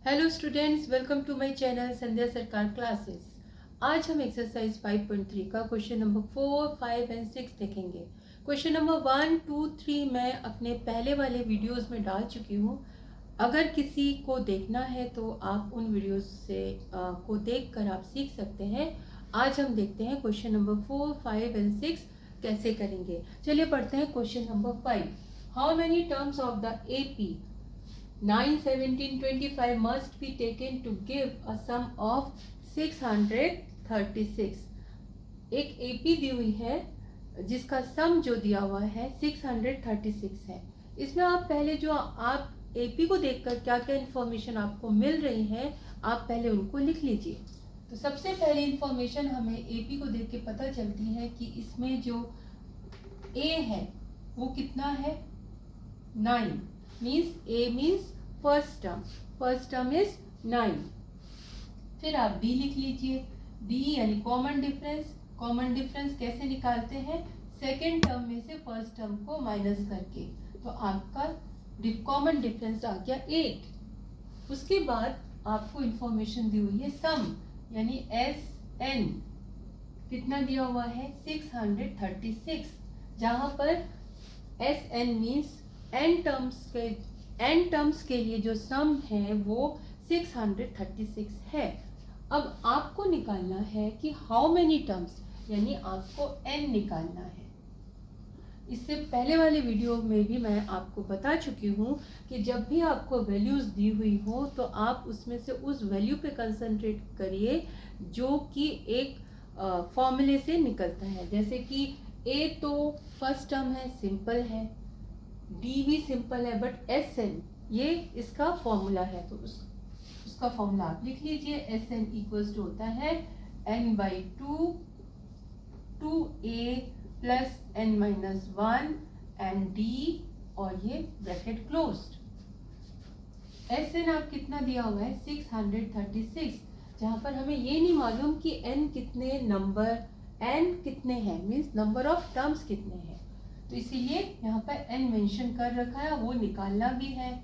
Hello students, welcome to my channel Sandhya Sarkar classes. आज हम exercise 5.3 का क्वेश्चन नंबर 4, 5 एंड 6 देखेंगे। क्वेश्चन नंबर 1, 2, 3 मैं अपने पहले वाले वीडियोस में डाल चुकी हूँ। अगर किसी को देखना है तो आप उन वीडियोस से को देखकर आप सीख सकते हैं। आज हम देखते हैं क्वेश्चन नंबर 4, 5 एंड 6 कैसे करेंगे। चलिए पढ़ते हैं question number 5। How many terms of the AP 9, 17, 25 must be taken to give a sum of 636। एक AP दी हुई है जिसका सम जो दिया हुआ है 636 है। इसमें आप पहले जो आप AP को देखकर क्या क्या इंफॉर्मेशन आपको मिल रही है आप पहले उनको लिख लीजिए। तो सबसे पहले इंफॉर्मेशन हमें AP को देख के पता चलती है कि इसमें जो A है वो कितना है 9 means A means first term is 9। फिर आप D लिख लीजिए। D यानी कॉमन डिफरेंस कैसे निकालते हैं, सेकेंड टर्म में से फर्स्ट टर्म को माइनस करके। तो आपका कॉमन डिफरेंस आ गया 8। उसके बाद आपको इंफॉर्मेशन दी हुई है सम यानी SN कितना दिया हुआ है 636, जहां पर SN मीन्स n टर्म्स के लिए जो सम है वो 636 है। अब आपको निकालना है कि हाउ मेनी टर्म्स यानी आपको n निकालना है। इससे पहले वाले वीडियो में भी मैं आपको बता चुकी हूँ कि जब भी आपको वैल्यूज दी हुई हो तो आप उसमें से उस वैल्यू पे कंसंट्रेट करिए जो कि एक फॉर्मूले से निकलता है। जैसे कि a तो फर्स्ट टर्म है, सिंपल है, D भी सिंपल है, बट SN ये इसका फॉर्मूला है। तो उसका फॉर्मूला आप लिख लीजिए। SN इक्वल्स टू होता है n/2 2a plus n-1 and D और ये ब्रैकेट क्लोज्ड। SN आप कितना दिया हुआ है 636, जहां पर हमें ये नहीं मालूम कि n कितने हैं मीन्स नंबर ऑफ टर्म्स कितने हैं। तो इसीलिए यहाँ पर n मेंशन कर रखा है, वो निकालना भी है।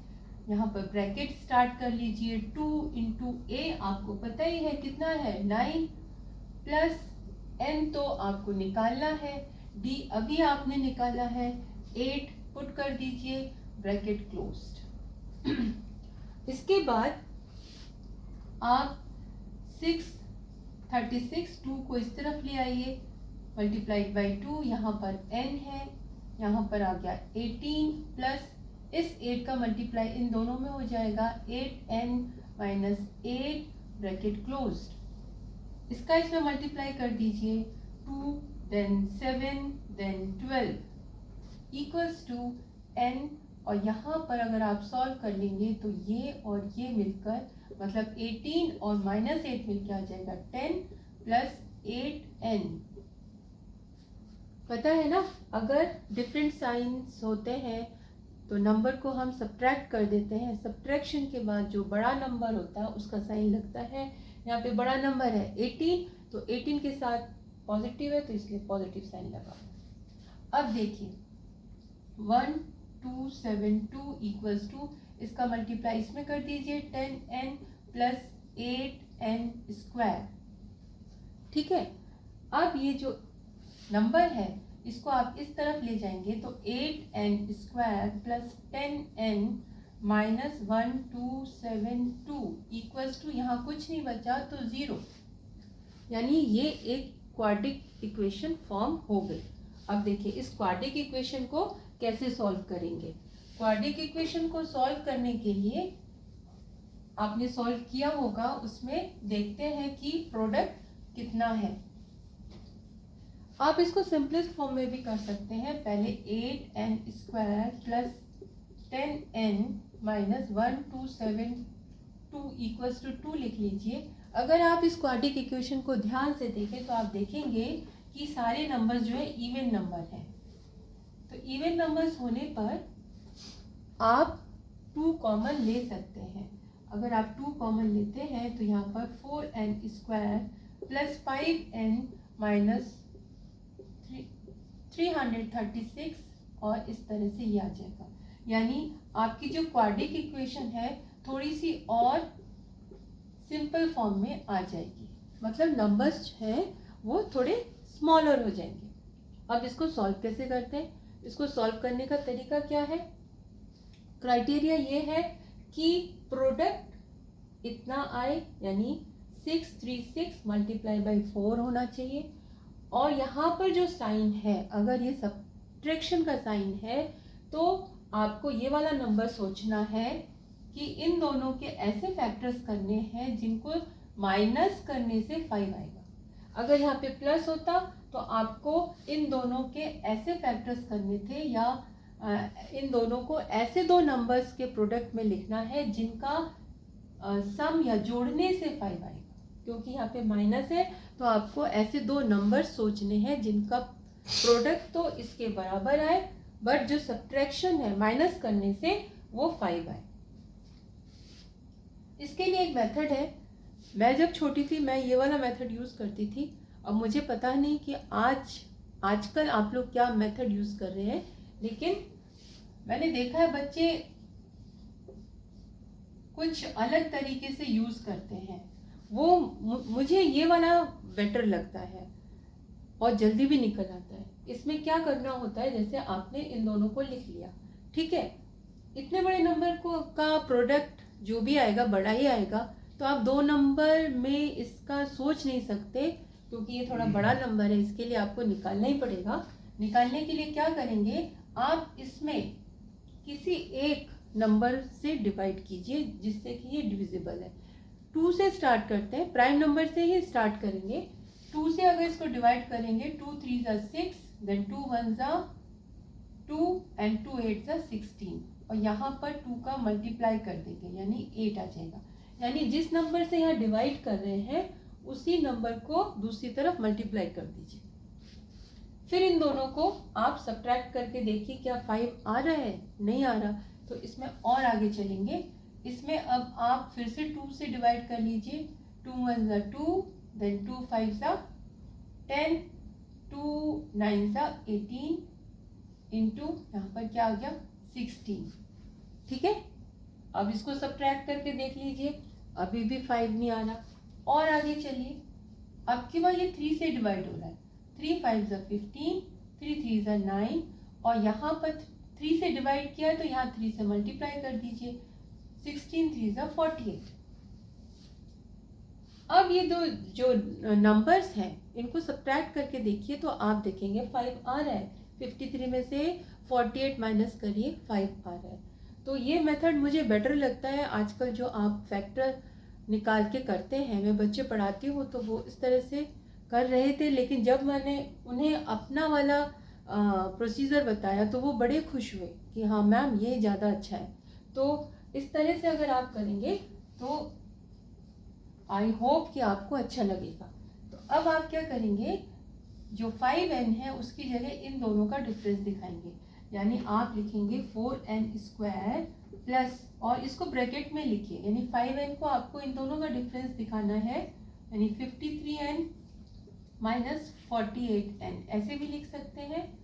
यहाँ पर ब्रैकेट स्टार्ट कर लीजिए। 2 इंटू a आपको पता ही है कितना है 9 प्लस n तो आपको निकालना है, d अभी आपने निकाला है 8 पुट कर दीजिए, ब्रैकेट क्लोज्ड। इसके बाद आप 636 2 को इस तरफ ले आइए, मल्टीप्लाइड बाई 2, यहाँ पर n है, यहाँ पर आ गया 18 प्लस इस 8 का मल्टीप्लाई इन दोनों में हो जाएगा 8n माइनस 8 ब्रैकेट क्लोज्ड। इसका इसमें मल्टीप्लाई कर दीजिए 2 then 7 then 12 equals to n, और यहाँ पर अगर आप सॉल्व कर लेंगे तो ये और ये मिलकर मतलब 18 और माइनस 8 मिलकर आ जाएगा 10 प्लस 8n। पता है ना, अगर डिफरेंट साइंस होते हैं तो नंबर को हम सब्ट्रैक्ट कर देते हैं। सब्ट्रैक्शन के बाद जो बड़ा नंबर होता है उसका साइन लगता है। यहाँ पे बड़ा नंबर है 18, तो 18 के साथ पॉजिटिव है तो इसलिए पॉजिटिव साइन लगा। अब देखिए 1272 इक्वल्स टू इसका मल्टीप्लाई इसमें कर दीजिए 10n प्लस 8n स्क्वायर। ठीक है, अब ये जो नंबर है इसको आप इस तरफ ले जाएंगे तो 8n square plus 10n minus 1272 equals to यहाँ कुछ नहीं बचा तो 0, यानी ये एक क्वाड्रिक इक्वेशन फॉर्म हो गई। अब देखिए इस क्वाड्रिक इक्वेशन को कैसे सॉल्व करेंगे। क्वाड्रिक इक्वेशन को सॉल्व करने के लिए आपने सॉल्व किया होगा, उसमें देखते हैं कि प्रोडक्ट कितना है। आप इसको सिंपलेस्ट फॉर्म में भी कर सकते हैं। पहले 8n square plus 10n minus 1272 equals to 2 लिख लीजिए। अगर आप इस क्वाड्रिक इक्वेशन को ध्यान से देखें तो आप देखेंगे कि सारे नंबर्स जो है इवन नंबर हैं। तो इवन नंबर्स होने पर आप 2 कॉमन ले सकते हैं। अगर आप 2 कॉमन लेते हैं तो यहाँ पर 4n square plus 5n minus 336 और इस तरह से ये आ जाएगा। यानी आपकी जो क्वाड्रिक इक्वेशन है थोड़ी सी और सिंपल फॉर्म में आ जाएगी, मतलब नंबर्स हैं वो थोड़े स्मॉलर हो जाएंगे। अब इसको सॉल्व कैसे करते हैं? इसको सॉल्व करने का तरीका क्या है? क्राइटेरिया ये है कि प्रोडक्ट इतना आए, यानी 636 मल्टीप्लाई बाई 4 होना चाहिए। और यहाँ पर जो साइन है, अगर ये सब्ट्रैक्शन का साइन है तो आपको ये वाला नंबर सोचना है कि इन दोनों के ऐसे फैक्टर्स करने हैं जिनको माइनस करने से 5 आएगा। अगर यहाँ पे प्लस होता तो आपको इन दोनों के ऐसे फैक्टर्स करने थे, या इन दोनों को ऐसे दो नंबर्स के प्रोडक्ट में लिखना है जिनका सम या जोड़ने से 5 आएगा। क्योंकि यहाँ पे माइनस है तो आपको ऐसे दो नंबर सोचने हैं जिनका प्रोडक्ट तो इसके बराबर आए, बट जो सब्ट्रैक्शन है माइनस करने से वो 5 आए। इसके लिए एक मेथड है, मैं जब छोटी थी मैं ये वाला मेथड यूज़ करती थी। अब मुझे पता नहीं कि आजकल आप लोग क्या मेथड यूज़ कर रहे हैं, लेकिन मैंने देखा है बच्चे कुछ अलग तरीके से यूज़ करते हैं। वो मुझे ये वाला बेटर लगता है और जल्दी भी निकल आता है। इसमें क्या करना होता है, जैसे आपने इन दोनों को लिख लिया, ठीक है, इतने बड़े नंबर का प्रोडक्ट जो भी आएगा बड़ा ही आएगा, तो आप दो नंबर में इसका सोच नहीं सकते क्योंकि ये थोड़ा बड़ा नंबर है, इसके लिए आपको निकालना ही पड़ेगा। निकालने के लिए क्या करेंगे, आप इसमें किसी एक नंबर से डिवाइड कीजिए जिससे कि ये डिविजिबल है। 2 से स्टार्ट करते हैं, प्राइम नंबर से ही स्टार्ट करेंगे। 2 से अगर इसको डिवाइड करेंगे, 2 3 ज़ा 6, देन 2 1 ज़ा 2 एंड 2 8 ज़ा 16, और यहाँ पर 2 का मल्टीप्लाई कर देंगे यानी 8 आ जाएगा। यानी जिस नंबर से यहाँ डिवाइड कर रहे हैं उसी नंबर को दूसरी तरफ मल्टीप्लाई कर दीजिए। फिर इन दोनों को आप सब्ट्रैक्ट करके देखिए क्या 5 आ रहा है, नहीं आ रहा तो इसमें और आगे चलेंगे। इसमें अब आप फिर से 2 से डिवाइड कर लीजिए, 2 1 ज़ा 2, देन 2 5 ज़ा 10, 2 9 ज़ा 18 इंटू यहाँ पर क्या आ गया 16, ठीक है। अब इसको सब्ट्रैक्ट करके देख लीजिए, अभी भी 5 नहीं आ रहा। और आगे चलिए, अब की बार ये 3 से डिवाइड हो रहा है, 3 5 ज़ा 15, 3 3 ज़ा 9, और यहाँ पर 3 से डिवाइड किया है तो यहाँ 3 से मल्टीप्लाई कर दीजिए, 16 3 ज़ा 48। अब ये दो जो नंबर्स हैं इनको सब्ट्रैक्ट करके देखिए तो आप देखेंगे 5 आ रहा है। 53 में से 48 माइनस करिए, 5 आ रहा है। तो ये मेथड मुझे बेटर लगता है। आजकल जो आप फैक्टर निकाल के करते हैं, मैं बच्चे पढ़ाती हूँ तो वो इस तरह से कर रहे थे, लेकिन जब मैंने उन्हें अपना वाला प्रोसीजर बताया तो वो बड़े खुश हुए कि हाँ मैम ये ज़्यादा अच्छा है। तो इस तरह से अगर आप करेंगे तो आई होप कि आपको अच्छा लगेगा। तो अब आप क्या करेंगे, जो 5n है उसकी जगह इन दोनों का डिफरेंस दिखाएंगे, यानी आप लिखेंगे 4n स्क्वायर प्लस, और इसको ब्रैकेट में लिखिए, यानी 5n को आपको इन दोनों का डिफरेंस दिखाना है, यानी 53n माइनस 48n, ऐसे भी लिख सकते हैं।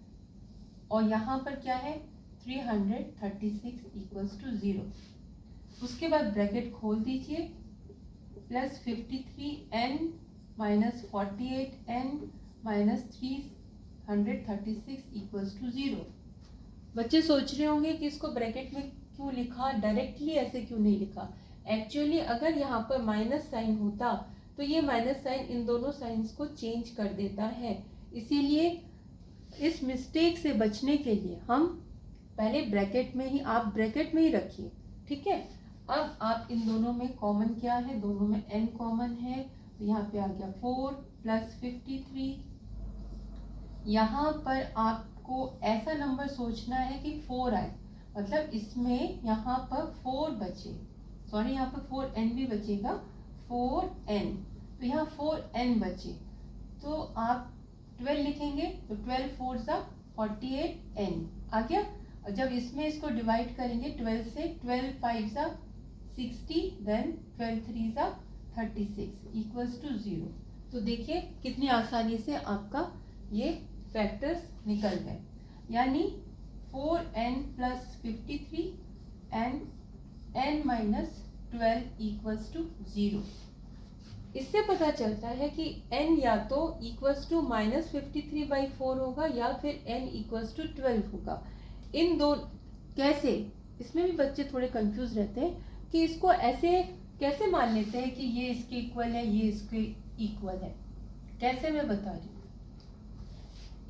और यहाँ पर क्या है 336 इक्वल्स टू 0। उसके बाद ब्रैकेट खोल दीजिए, plus 53n minus 48n minus 336 equals to 0। बच्चे सोच रहे होंगे कि इसको ब्रैकेट में क्यों लिखा, डायरेक्टली ऐसे क्यों नहीं लिखा। एक्चुअली अगर यहाँ पर माइनस साइन होता तो ये माइनस साइन इन दोनों साइंस को चेंज कर देता है, इसीलिए इस मिस्टेक से बचने के लिए हम पहले ब्रैकेट में ही, आप ब्रैकेट में ही रखिए, ठीक है। अब आप इन दोनों में कॉमन क्या है, दोनों में n कॉमन है, तो यहाँ पे आ गया 4 प्लस 53। यहाँ पर आपको ऐसा नंबर सोचना है कि 4 आए, मतलब इसमें यहाँ पर 4 बचे, सॉरी यहाँ पर 4n भी बचेगा, 4n, तो यहाँ 4n बचे, तो आप 12 लिखेंगे तो 12 4 ज़ा 48n आ गया। और जब इसमें इसको डिवाइड करेंगे 12 से, 12 5 ज़ा 60, देन 12 3 ज़ा 36 इक्वल्स टू 0। तो देखिए कितनी आसानी से आपका ये फैक्टर्स निकल गए, यानी 4n plus 53 and n minus 12 equals to 0। इससे पता चलता है कि n या तो इक्वल्स टू -53/4 होगा या फिर n इक्वल्स टू 12 होगा। इन दो कैसे, इसमें भी बच्चे थोड़े कंफ्यूज रहते हैं कि इसको ऐसे कैसे मान लेते हैं कि ये इसके इक्वल है, ये इसके इक्वल है। कैसे, मैं बता रही हूँ।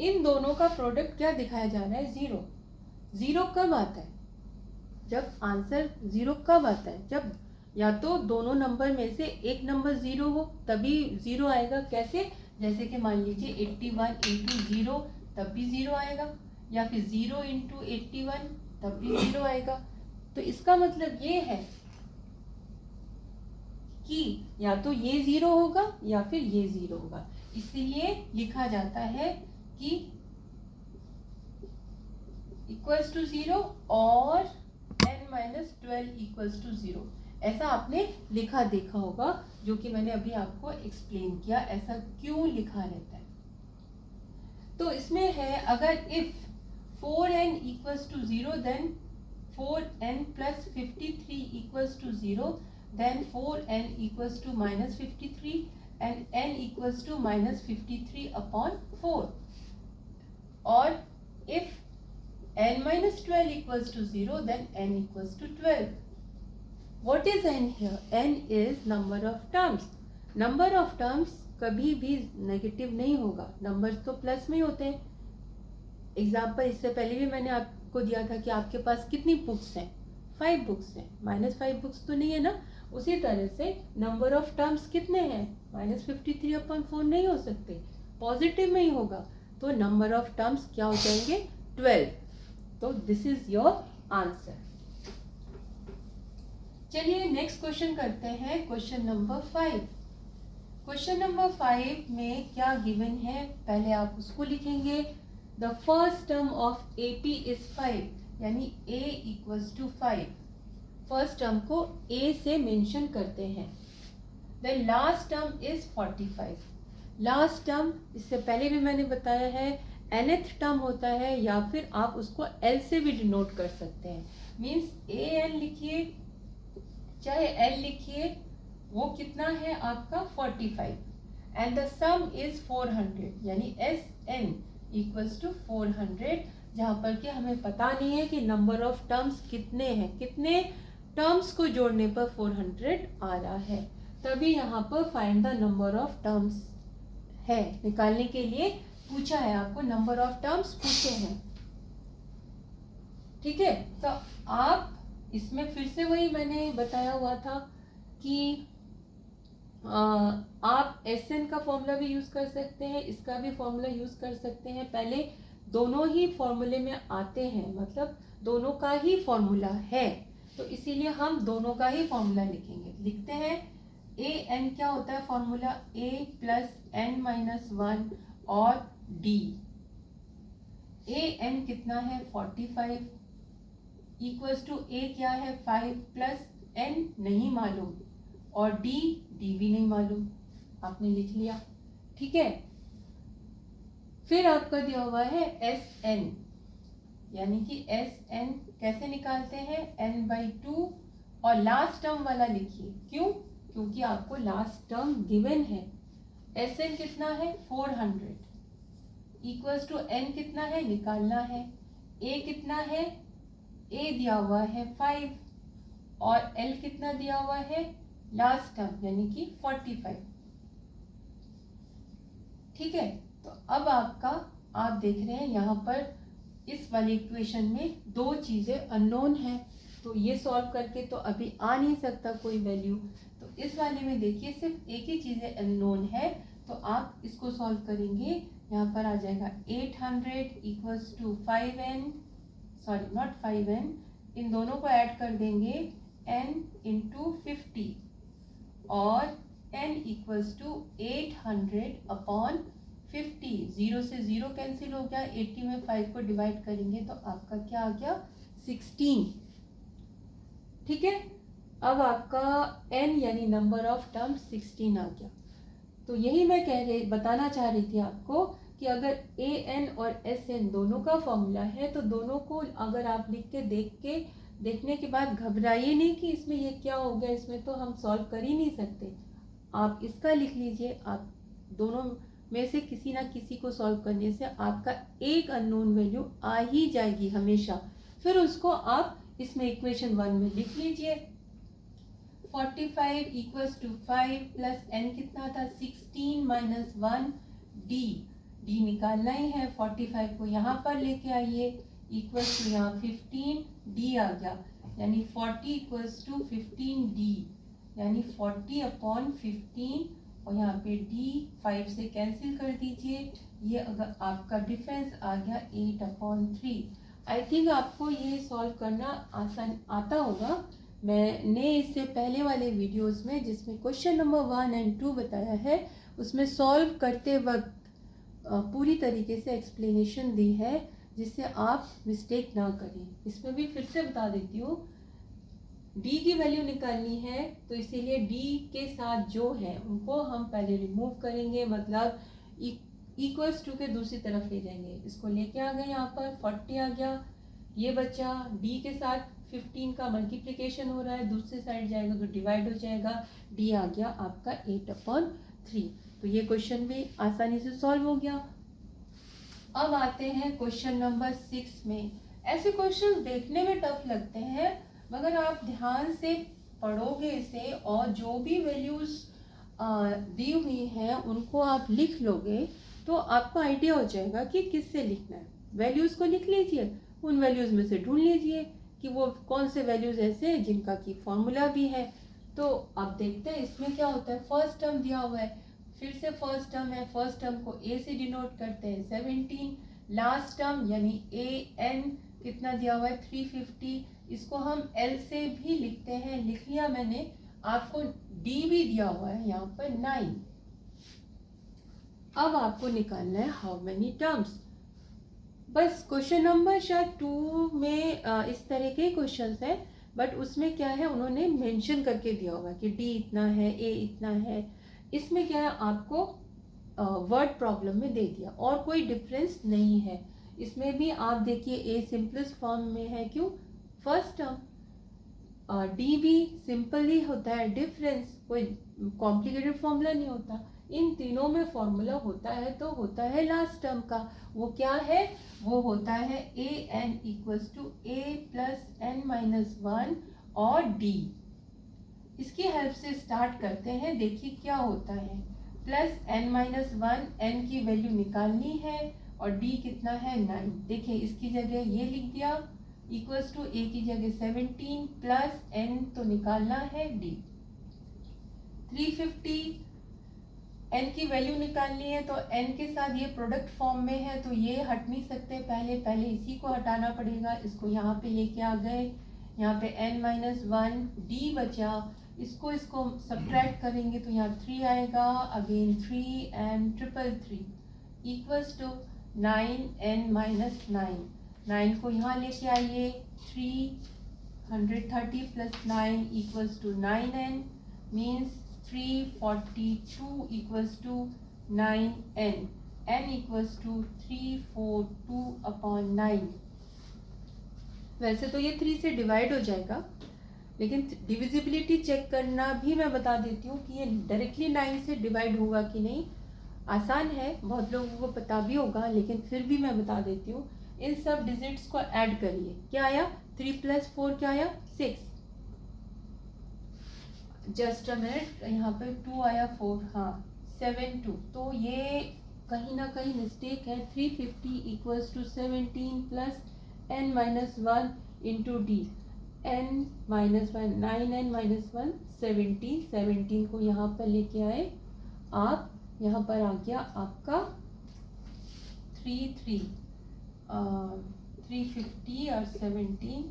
इन दोनों का प्रोडक्ट क्या दिखाया जा रहा है? जीरो। जीरो कब आता है? जब आंसर जीरो कब आता है? जब या तो दोनों नंबर में से एक नंबर जीरो हो, तभी जीरो आएगा। कैसे? जैसे कि मान लीजिए 81 इंटू जीरो, तब भी जीरो आएगा, या फिर 0 इंटू 81 तब भी जीरो आएगा। तो इसका मतलब ये है कि या तो ये जीरो होगा या फिर ये जीरो होगा। इसीलिए लिखा जाता है कि इक्वल्स टू जीरो और n-12 इक्वल्स टू जीरो। ऐसा आपने लिखा देखा होगा, जो कि मैंने अभी आपको एक्सप्लेन किया ऐसा क्यों लिखा रहता है। तो इसमें है, अगर if 4n equals to 0 then 4n plus 53 equals to 0, then 4n equals to -53 and n equals to -53 upon 4. Or if n minus 12 equals to 0, then n equals to 12. What is n here? n is number of terms. Number of terms कभी भी negative नहीं होगा, numbers तो plus में ही होते हैं। Example इससे पहले भी मैंने आपको दिया था कि आपके पास कितनी बुक्स हैं? 5 बुक्स हैं, -5 बुक्स तो नहीं है ना। उसी तरह से नंबर ऑफ टर्म्स कितने हैं? -53/4 नहीं हो सकते, पॉजिटिव में ही होगा। तो नंबर ऑफ टर्म्स क्या हो जाएंगे? 12। तो दिस इज योर आंसर। चलिए नेक्स्ट क्वेश्चन करते हैं, क्वेश्चन नंबर 5। क्वेश्चन नंबर 5 में क्या गिवन है, पहले आप उसको लिखेंगे। The first term of AP is 5, यानी A equals to 5। First term को A से मेंशन करते हैं। The last term is 45। Last term इससे पहले भी मैंने बताया है nth टर्म होता है, या फिर आप उसको L से भी डिनोट कर सकते हैं। मीन्स AN लिखिए चाहे L लिखिए, वो कितना है आपका? 45। एंड द सम इज 400, यानी SN इक्वल्स टू 400, जहाँ पर कि हमें पता नहीं है कि नंबर ऑफ टर्म्स कितने हैं, कितने टर्म्स को जोड़ने पर 400 आ रहा है। तभी यहाँ पर find the number of terms है, निकालने के लिए पूछा है आपको, नंबर ऑफ टर्म्स पूछे हैं। ठीक है, तो आप इसमें फिर से वही मैंने बताया हुआ था कि आप SN का फॉर्मूला भी यूज कर सकते हैं, इसका भी फॉर्मूला यूज कर सकते हैं। पहले दोनों ही फॉर्मूले में आते हैं, मतलब दोनों का ही फॉर्मूला है, तो इसीलिए हम दोनों का ही फॉर्मूला लिखेंगे। लिखते हैं AN क्या होता है फॉर्मूला? A प्लस n-1 और D। AN कितना है? 45 इक्वल्स टू A क्या है? 5 प्लस n नहीं मालूम और D भी नहीं मालूम, आपने लिख लिया। ठीक है, फिर आपका दिया हुआ है SN, यानी कि SN कैसे निकालते हैं? n/2 और लास्ट टर्म वाला लिखिए। क्यों? क्योंकि आपको लास्ट टर्म गिवन है। SN कितना है? 400 इक्वल्स टू n कितना है? निकालना है। A कितना है? A दिया हुआ है 5 और L कितना दिया हुआ है? लास्ट टर्म यानी कि 45। ठीक है, तो अब आप देख रहे हैं यहाँ पर इस वाली इक्वेशन में दो चीजें अननोन है, तो ये सॉल्व करके तो अभी आ नहीं सकता कोई वैल्यू। तो इस वाले में देखिए सिर्फ एक ही चीजें अननोन है, तो आप इसको सॉल्व करेंगे। यहाँ पर आ जाएगा 800 equals to 5n, sorry not 5n, इन दोनों को ऐड कर देंगे n इंटू 50 और n इक्वल्स टू 800 अपॉन 50। 0 से 0 कैंसिल हो गया, 80 में 5 को डिवाइड करेंगे तो आपका क्या आ गया? 16। ठीक है, अब आपका n यानी नंबर ऑफ टर्म्स 16 आ गया। तो यही मैं बताना चाह रही थी आपको कि अगर AN और SN दोनों का फॉर्मूला है, तो दोनों को अगर आप लिख के देखने के बाद घबराइए नहीं कि इसमें ये क्या हो गया, इसमें तो हम सॉल्व कर ही नहीं सकते। आप इसका लिख लीजिए। आप दोनों में से किसी ना किसी को सॉल्व करने से आपका एक अननोन वैल्यू आ ही जाएगी हमेशा। फिर उसको आप इसमें इक्वेशन 1 में लिख लीजिए। 45 इक्वल्स टू 5 प्लस n कितना था 16 माइनस 1 d निकालना ही है। 45 को यहाँ पर लेके आइए इक्वल्स टू यहाँ 15 d आ गया, यानी 40 इक्वल्स टू 15 d, यानी 40/15 और यहाँ पे d 5 से कैंसिल कर दीजिए। ये अगर आपका डिफरेंस आ गया 8/3। आई थिंक आपको ये सॉल्व करना आसान आता होगा। मैंने इससे पहले वाले वीडियोस में जिसमें क्वेश्चन नंबर 1 और 2 बताया है, उसमें सॉल्व करते वक्त पूरी तरीके से एक्सप्लेनेशन दी है जिससे आप मिस्टेक ना करें। इसमें भी फिर से बता देती हूँ, d की वैल्यू निकालनी है तो इसीलिए d के साथ जो है उनको हम पहले रिमूव करेंगे, मतलब इक्वल्स टू के दूसरी तरफ ले जाएंगे। इसको लेके आ गए यहाँ पर 40 आ गया, ये बचा d के साथ 15 का मल्टीप्लिकेशन हो रहा है, दूसरी साइड जाएगा तो डिवाइड हो जाएगा, d आ गया आपका 8/3। तो ये क्वेश्चन भी आसानी से सॉल्व हो गया। अब आते हैं क्वेश्चन नंबर 6 में। ऐसे क्वेश्चन देखने में टफ लगते हैं, मगर आप ध्यान से पढ़ोगे इसे और जो भी वैल्यूज दी हुई हैं उनको आप लिख लोगे तो आपको आइडिया हो जाएगा कि किससे लिखना है। वैल्यूज को लिख लीजिए, उन वैल्यूज में से ढूंढ लीजिए कि वो कौन से वैल्यूज ऐसे हैं जिनका की फॉर्मूला भी है। तो अब देखते हैं इसमें क्या होता है। फर्स्ट टर्म दिया हुआ है, फिर से फर्स्ट टर्म है, फर्स्ट टर्म को a से डिनोट करते हैं 17, लास्ट टर्म यानी an कितना दिया हुआ है 350, इसको हम l से भी लिखते हैं, लिख लिया मैंने। आपको d भी दिया हुआ है यहाँ पर 9। अब आपको निकालना है हाउ मेनी टर्म्स। बस क्वेश्चन नंबर शायद 2 में इस तरह के क्वेश्चंस हैं, बट उसमें क्या है उन्होंने मेंशन करके दिया होगा कि d इतना है, a इतना है। इसमें क्या है आपको वर्ड प्रॉब्लम में दे दिया और कोई डिफरेंस नहीं है। इसमें भी आप देखिए a सिंपलेस्ट फॉर्म में है, क्यों, फर्स्ट टर्म। d भी सिंपल ही होता है, डिफरेंस कोई कॉम्प्लिकेटेड फॉर्मूला नहीं होता। इन तीनों में फॉर्मूला होता है तो होता है लास्ट टर्म का। वो क्या है, वो होता है an equals to a plus n-1 और d। इसकी हेल्प से स्टार्ट करते हैं। देखिए क्या होता है, प्लस n-1, n की वैल्यू निकालनी है और d कितना है 9। देखिए इसकी जगह ये लिख दिया इक्वल्स टू a की जगह 17 प्लस n तो निकालना है d। 350 n की वैल्यू निकालनी है तो n के साथ ये प्रोडक्ट फॉर्म में है तो ये हट नहीं सकते, पहले इसी को हटाना पड़ेगा। इसको यहाँ पे लेके आ गए, यहाँ पे n-1 d बचा, इसको सब्ट्रैक्ट करेंगे तो यहाँ 3 आएगा, again 3 and 333 equals to 9n-9। 9 को यहाँ लेके आइए, 330 plus 9 equals to 9n means 342 equals to 9n, n equals to 342/9। वैसे तो ये 3 से डिवाइड हो जाएगा, लेकिन डिविजिबिलिटी चेक करना भी मैं बता देती हूँ कि ये डायरेक्टली 9 से डिवाइड होगा कि नहीं। आसान है, बहुत लोगों को पता भी होगा, लेकिन फिर भी मैं बता देती हूँ। इन सब डिजिट्स को ऐड करिए, क्या आया 3 + 4 क्या आया 6। जस्ट अ मिनट, यहाँ पे 2 आया 4, हाँ 7 2, तो ये कहीं ना कहीं मिस्टेक है। 350 equals to 17 plus n-1 into d, n-1 9n-1 17, 17 को यहाँ पर लेके आए आप, यहाँ पर आ गया आपका 350 और 17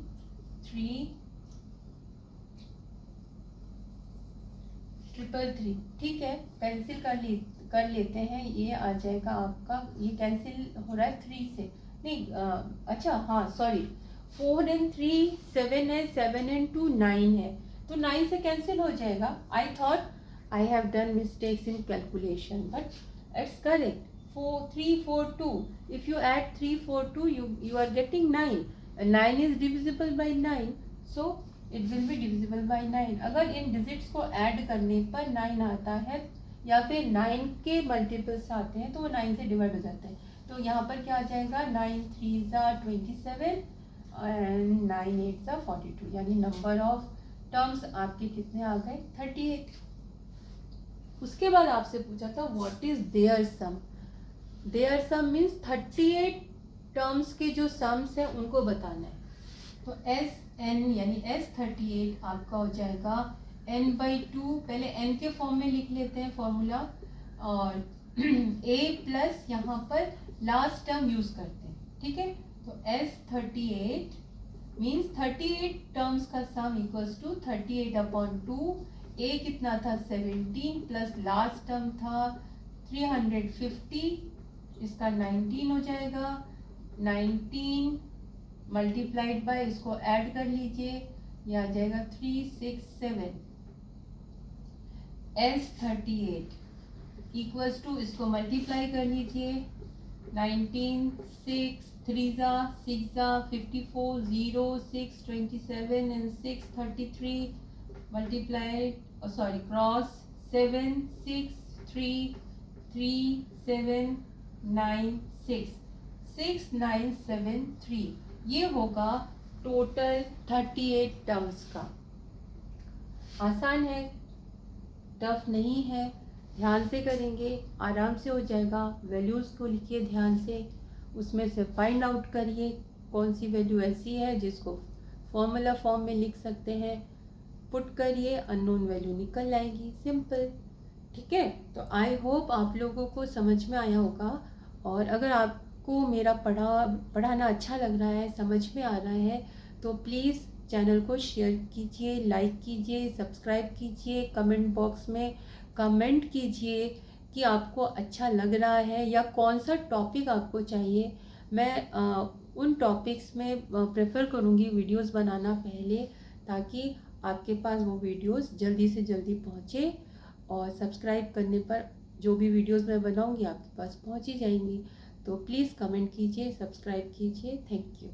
333। ठीक है, पेंसिल कर लेते हैं, ये आ जाएगा आपका, ये कैंसिल हो रहा है 3 से, नहीं अच्छा हाँ सॉरी, 4 and 3 7 है, 7 and 2 9 है, तो 9 से कैंसिल हो जाएगा। I thought I have done mistakes in calculation, but it's correct. 342, if you add 342 you are getting 9, and 9 is divisible by 9, so it will be divisible by 9। अगर इन digits को add करने पर 9 आता है या फिर 9 के मल्टीपल्स आते हैं तो वो 9 से डिवाइड हो जाते हैं। तो यहाँ पर क्या आ जाएगा, 9 3 27 एंड 9 8 42, यानी नंबर ऑफ टर्म्स आपके कितने आ गए, 38। उसके बाद आपसे पूछा था what is their sum. Their sum means 38 terms के जो सम्स हैं उनको बताना है। तो एस एन यानी S38 आपका हो जाएगा n/2। पहले n के फॉर्म में लिख लेते हैं फॉर्मूला, और a प्लस यहाँ पर लास्ट टर्म यूज करते हैं, ठीक है। तो S38 मीन्स 38 टर्म्स का सम इक्वल्स टू 38/2। a कितना था 17 प्लस लास्ट टर्म था 350, इसका 19 हो जाएगा। 19 मल्टीप्लाइड बाय, इसको ऐड कर लीजिए, ये आ जाएगा 367। S38 इक्वल्स टू, इसको मल्टीप्लाई कर लीजिए, 19 6 3 6 54 0 6 27 एंड 6 33 मल्टीप्लाइड सॉरी क्रॉस 7 6 3 3 7 9 6 6973। ये होगा टोटल 38 टर्म्स का। आसान है, टफ नहीं है, ध्यान से करेंगे आराम से हो जाएगा। वैल्यूज़ को लिखिए ध्यान से, उसमें से फाइंड आउट करिए कौन सी वैल्यू ऐसी है जिसको फॉर्मूला फॉर्म में लिख सकते हैं, पुट करिए, अननोन वैल्यू निकल आएगी, सिंपल, ठीक है। तो आई होप आप लोगों को समझ में आया होगा। और अगर आपको मेरा पढ़ाना अच्छा लग रहा है, समझ में आ रहा है, तो प्लीज़ चैनल को शेयर कीजिए, लाइक कीजिए, सब्सक्राइब कीजिए, कमेंट बॉक्स में कमेंट कीजिए कि आपको अच्छा लग रहा है या कौन सा टॉपिक आपको चाहिए। मैं उन टॉपिक्स में प्रेफर करूँगी वीडियोस बनाना पहले, ताकि आपके पास वो वीडियोस जल्दी से जल्दी पहुँचे, और सब्सक्राइब करने पर जो भी वीडियोस मैं बनाऊँगी आपके पास पहुँच ही जाएंगी। तो प्लीज़ कमेंट कीजिए, सब्सक्राइब कीजिए। Thank you.